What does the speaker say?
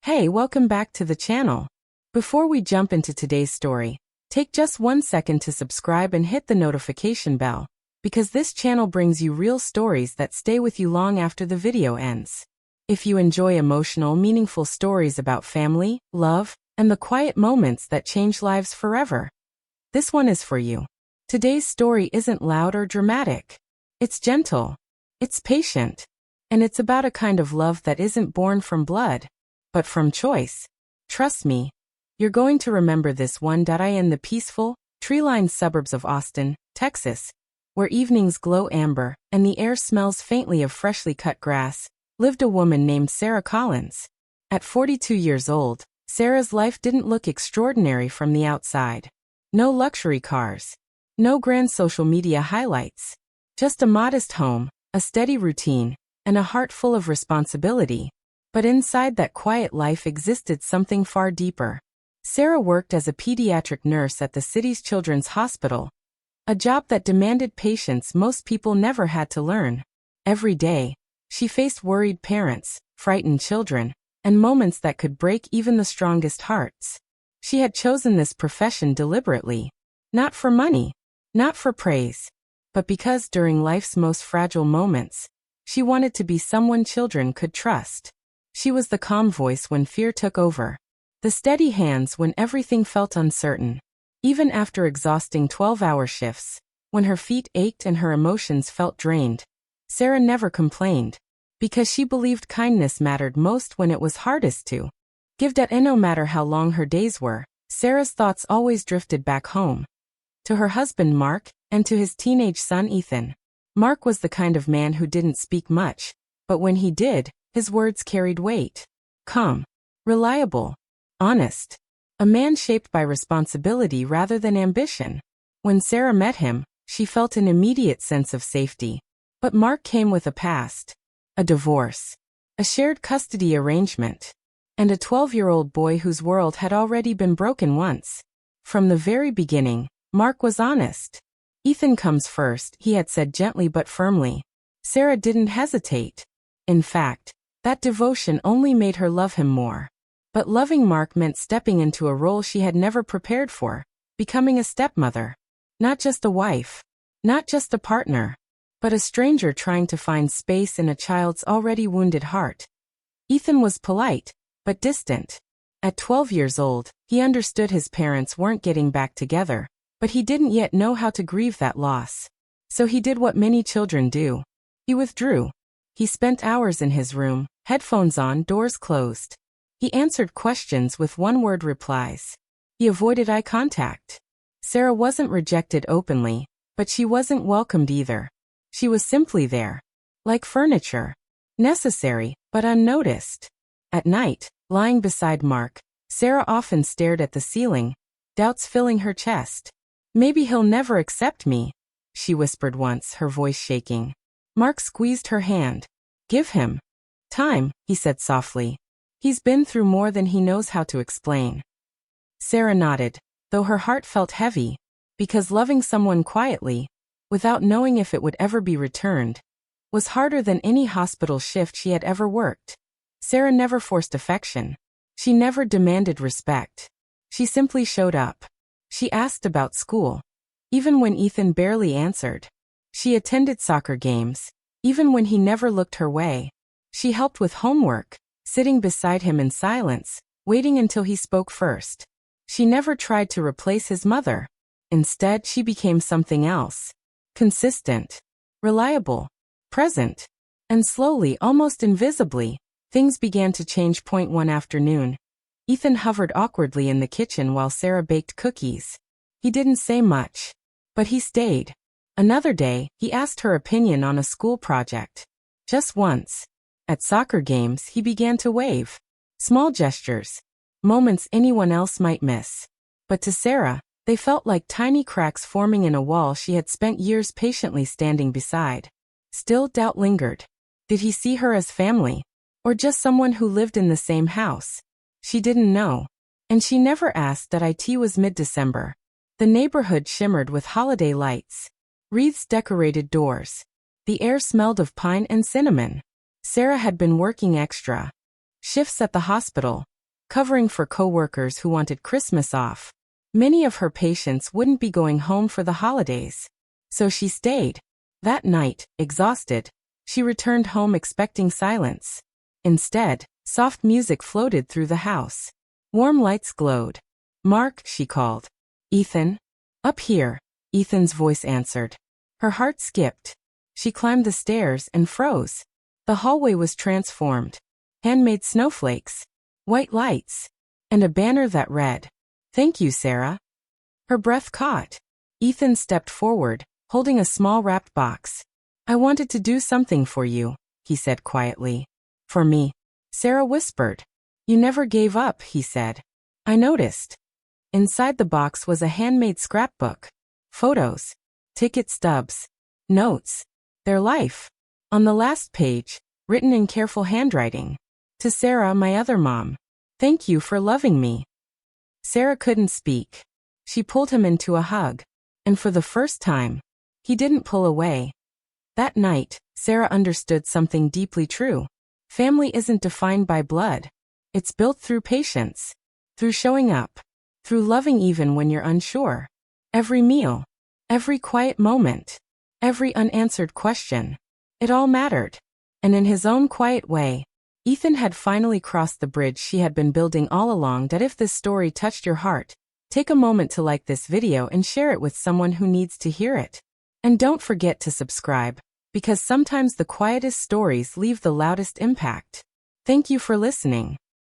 Hey, welcome back to the channel. Before we jump into today's story, take just 1 second to subscribe and hit the notification bell, because this channel brings you real stories that stay with you long after the video ends. If you enjoy emotional, meaningful stories about family, love, and the quiet moments that change lives forever, this one is for you. Today's story isn't loud or dramatic. It's gentle. It's patient. And it's about a kind of love that isn't born from blood, but from choice. Trust me, you're going to remember this one. In the peaceful, tree-lined suburbs of Austin, Texas, where evenings glow amber and the air smells faintly of freshly cut grass, lived a woman named Sarah Collins. At 42 years old, Sarah's life didn't look extraordinary from the outside. No luxury cars. No grand social media highlights. Just a modest home, a steady routine, and a heart full of responsibility. But inside that quiet life existed something far deeper. Sarah worked as a pediatric nurse at the city's children's hospital, a job that demanded patience most people never had to learn. Every day, she faced worried parents, frightened children, and moments that could break even the strongest hearts. She had chosen this profession deliberately, not for money, not for praise, but because during life's most fragile moments, she wanted to be someone children could trust. She was the calm voice when fear took over, the steady hands when everything felt uncertain. Even after exhausting 12-hour shifts, when her feet ached and her emotions felt drained, Sarah never complained, because she believed kindness mattered most when it was hardest to give. And no matter how long her days were, Sarah's thoughts always drifted back home, to her husband Mark, and to his teenage son Ethan. Mark was the kind of man who didn't speak much, but when he did, his words carried weight. Calm, reliable, honest. A man shaped by responsibility rather than ambition. When Sarah met him, she felt an immediate sense of safety. But Mark came with a past. A divorce. A shared custody arrangement. And a 12-year-old boy whose world had already been broken once. From the very beginning, Mark was honest. Ethan comes first, he had said gently but firmly. Sarah didn't hesitate. In fact, that devotion only made her love him more. But loving Mark meant stepping into a role she had never prepared for, becoming a stepmother. Not just a wife. Not just a partner. But a stranger trying to find space in a child's already wounded heart. Ethan was polite, but distant. At 12 years old, he understood his parents weren't getting back together, but he didn't yet know how to grieve that loss. So he did what many children do. He withdrew. He spent hours in his room, headphones on, doors closed. He answered questions with one-word replies. He avoided eye contact. Sarah wasn't rejected openly, but she wasn't welcomed either. She was simply there. Like furniture. Necessary, but unnoticed. At night, lying beside Mark, Sarah often stared at the ceiling, doubts filling her chest. Maybe he'll never accept me, she whispered once, her voice shaking. Mark squeezed her hand. Give him time, he said softly. He's been through more than he knows how to explain. Sarah nodded, though her heart felt heavy, because loving someone quietly, without knowing if it would ever be returned, was harder than any hospital shift she had ever worked. Sarah never forced affection. She never demanded respect. She simply showed up. She asked about school, even when Ethan barely answered. She attended soccer games, even when he never looked her way. She helped with homework, sitting beside him in silence, waiting until he spoke first. She never tried to replace his mother. Instead, she became something else. Consistent, reliable, present. And slowly, almost invisibly, things began to change. One afternoon, Ethan hovered awkwardly in the kitchen while Sarah baked cookies. He didn't say much, but he stayed. Another day, he asked her opinion on a school project. Just once. At soccer games, he began to wave. Small gestures. Moments anyone else might miss. But to Sarah, they felt like tiny cracks forming in a wall she had spent years patiently standing beside. Still, doubt lingered. Did he see her as family? Or just someone who lived in the same house? She didn't know. And she never asked. It was mid-December. The neighborhood shimmered with holiday lights. Wreaths decorated doors. The air smelled of pine and cinnamon. Sarah had been working extra shifts at the hospital, covering for coworkers who wanted Christmas off. Many of her patients wouldn't be going home for the holidays. So she stayed. That night, exhausted, she returned home expecting silence. Instead, soft music floated through the house. Warm lights glowed. "Mark," she called. "Ethan?" "Up here," Ethan's voice answered. Her heart skipped. She climbed the stairs and froze. The hallway was transformed. Handmade snowflakes, white lights, and a banner that read, "Thank you, Sarah." Her breath caught. Ethan stepped forward, holding a small wrapped box. "I wanted to do something for you," he said quietly. "For me?" Sarah whispered. "You never gave up," he said. "I noticed." Inside the box was a handmade scrapbook. Photos, ticket stubs, notes, their life. On the last page, written in careful handwriting, "To Sarah, my other mom. Thank you for loving me." Sarah couldn't speak. She pulled him into a hug. And for the first time, he didn't pull away. That night, Sarah understood something deeply true. Family isn't defined by blood. It's built through patience, through showing up, through loving even when you're unsure. Every meal, every quiet moment, every unanswered question. It all mattered. And in his own quiet way, Ethan had finally crossed the bridge she had been building all along. That if this story touched your heart, take a moment to like this video and share it with someone who needs to hear it. And don't forget to subscribe, because sometimes the quietest stories leave the loudest impact. Thank you for listening.